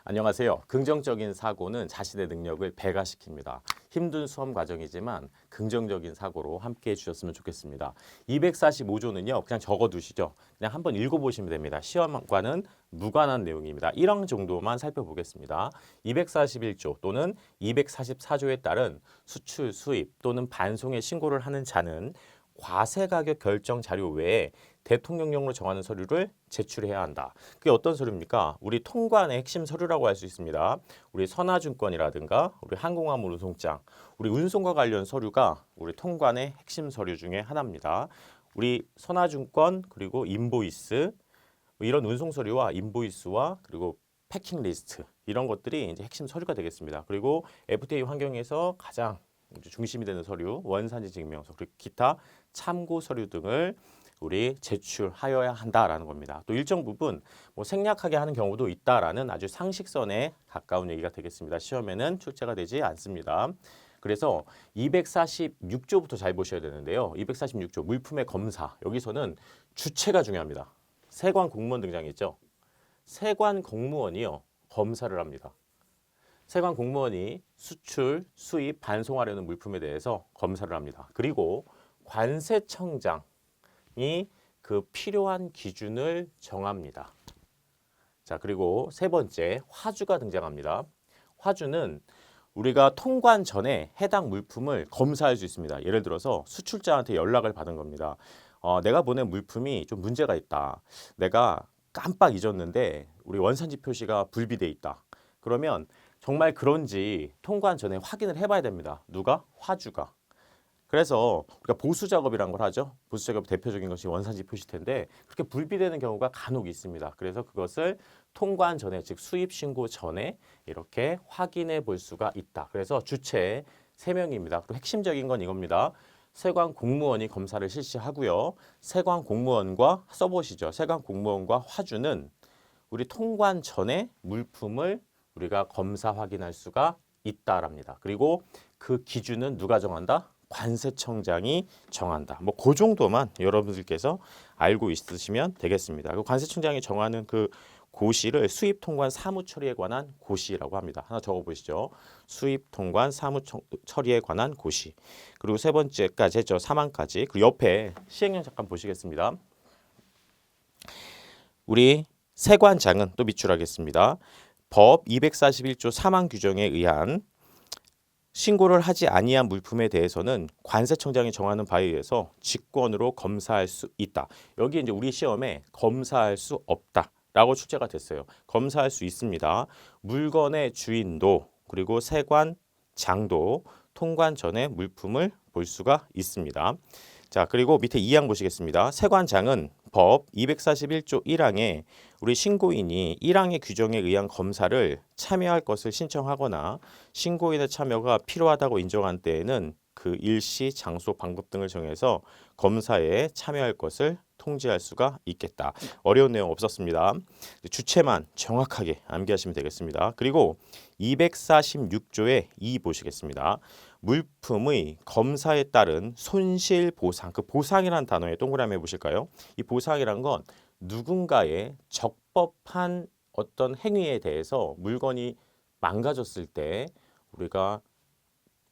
안녕하세요. 긍정적인 사고는 자신의 능력을 배가시킵니다. 힘든 수험 과정이지만 긍정적인 사고로 함께 해주셨으면 좋겠습니다. 245조는요. 그냥 적어두시죠. 그냥 한번 읽어보시면 됩니다. 시험과는 무관한 내용입니다. 1항 정도만 살펴보겠습니다. 241조 또는 244조에 따른 수출, 수입 또는 반송의 신고를 하는 자는 과세가격 결정 자료 외에 대통령령으로 정하는 서류를 제출해야 한다. 그게 어떤 서류입니까? 우리 통관의 핵심 서류라고 할 수 있습니다. 우리 선화증권이라든가 우리 항공화물 운송장, 우리 운송과 관련 서류가 우리 통관의 핵심 서류 중에 하나입니다. 우리 선화증권 그리고 인보이스 이런 운송 서류와 인보이스와 그리고 패킹 리스트 이런 것들이 이제 핵심 서류가 되겠습니다. 그리고 FTA 환경에서 가장 중심이 되는 서류, 원산지 증명서 그리고 기타 참고 서류 등을 우리 제출하여야 한다라는 겁니다. 또 일정 부분 생략하게 하는 경우도 있다라는 아주 상식선에 가까운 얘기가 되겠습니다. 시험에는 출제가 되지 않습니다. 그래서 246조부터 잘 보셔야 되는데요. 246조 물품의 검사. 여기서는 주체가 중요합니다. 세관 공무원 등장했죠. 세관 공무원이요. 검사를 합니다. 세관 공무원이 수출, 수입, 반송하려는 물품에 대해서 검사를 합니다. 그리고 관세청장이 그 필요한 기준을 정합니다. 자, 그리고 세 번째 화주가 등장합니다. 화주는 우리가 통관 전에 해당 물품을 검사할 수 있습니다. 예를 들어서 수출자한테 연락을 받은 겁니다. 내가 보낸 물품이 좀 문제가 있다. 내가 깜빡 잊었는데 우리 원산지 표시가 불비돼 있다. 그러면 정말 그런지 통관 전에 확인을 해봐야 됩니다. 누가? 화주가. 그래서 우리가 보수 작업이란 걸 하죠. 보수 작업 대표적인 것이 원산지 표시태인데 그렇게 불비되는 경우가 간혹 있습니다. 그래서 그것을 통관 전에 즉 수입 신고 전에 이렇게 확인해 볼 수가 있다. 그래서 주체 3명입니다. 그리고 핵심적인 건 이겁니다. 세관 공무원이 검사를 실시하고요. 세관 공무원과 써보시죠. 세관 공무원과 화주는 우리 통관 전에 물품을 우리가 검사 확인할 수가 있다랍니다. 그리고 그 기준은 누가 정한다? 관세청장이 정한다. 그 정도만 여러분들께서 알고 있으시면 되겠습니다. 그 관세청장이 정하는 그 고시를 수입 통관 사무 처리에 관한 고시라고 합니다. 하나 적어 보시죠. 수입 통관 사무 처리에 관한 고시. 그리고 세 번째까지 했죠. 3항까지. 그리고 옆에 시행령 잠깐 보시겠습니다. 우리 세관장은 또 밑줄하겠습니다. 법 241조 3항 규정에 의한 신고를 하지 아니한 물품에 대해서는 관세청장이 정하는 바에 의해서 직권으로 검사할 수 있다. 여기 이제 우리 시험에 검사할 수 없다라고 출제가 됐어요. 검사할 수 있습니다. 물건의 주인도 그리고 세관장도 통관 전에 물품을 볼 수가 있습니다. 자, 그리고 밑에 2항 보시겠습니다. 세관장은 법 241조 1항에 우리 신고인이 1항의 규정에 의한 검사를 참여할 것을 신청하거나 신고인의 참여가 필요하다고 인정한 때에는 그 일시, 장소, 방법 등을 정해서 검사에 참여할 것을 통지할 수가 있겠다. 어려운 내용 없었습니다. 주체만 정확하게 암기하시면 되겠습니다. 그리고 246조의 2 보시겠습니다. 물품의 검사에 따른 손실보상, 그 보상이라는 단어에 동그라미 해보실까요? 이 보상이란 건 누군가의 적법한 어떤 행위에 대해서 물건이 망가졌을 때 우리가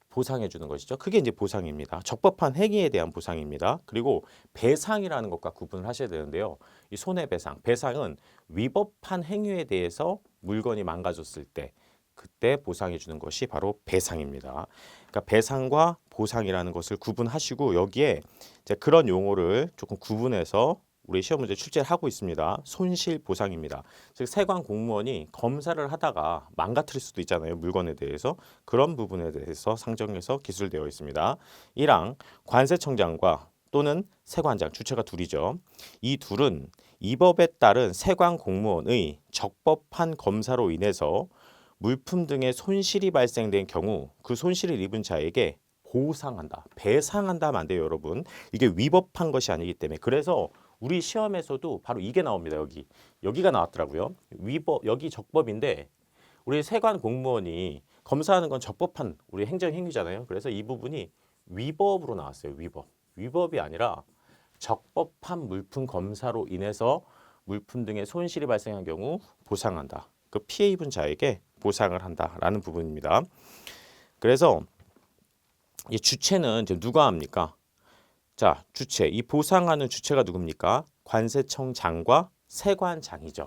보상해 주는 것이죠. 그게 이제 보상입니다. 적법한 행위에 대한 보상입니다. 그리고 배상이라는 것과 구분을 하셔야 되는데요. 이 손해배상, 배상은 위법한 행위에 대해서 물건이 망가졌을 때 그때 보상해 주는 것이 바로 배상입니다. 그러니까 배상과 보상이라는 것을 구분하시고 여기에 이제 그런 용어를 조금 구분해서 우리 시험 문제 출제를 하고 있습니다. 손실보상입니다. 즉 세관 공무원이 검사를 하다가 망가뜨릴 수도 있잖아요. 물건에 대해서. 그런 부분에 대해서 상정해서 기술되어 있습니다. 1항 관세청장과 또는 세관장, 주체가 둘이죠. 이 둘은 이 법에 따른 세관 공무원의 적법한 검사로 인해서 물품 등의 손실이 발생된 경우 그 손실을 입은 자에게 보상한다, 배상한다 하면 안 돼요, 여러분. 이게 위법한 것이 아니기 때문에. 그래서 우리 시험에서도 바로 이게 나옵니다. 여기가 나왔더라고요. 위법, 여기 적법인데 우리 세관 공무원이 검사하는 건 적법한 우리 행정 행위잖아요. 그래서 이 부분이 위법으로 나왔어요. 위법이 아니라 적법한 물품 검사로 인해서 물품 등의 손실이 발생한 경우 보상한다. 그 피해 입은 자에게 보상을 한다라는 부분입니다. 그래서 이 주체는 지금 누가 합니까? 자, 주체. 이 보상하는 주체가 누굽니까? 관세청장과 세관장이죠.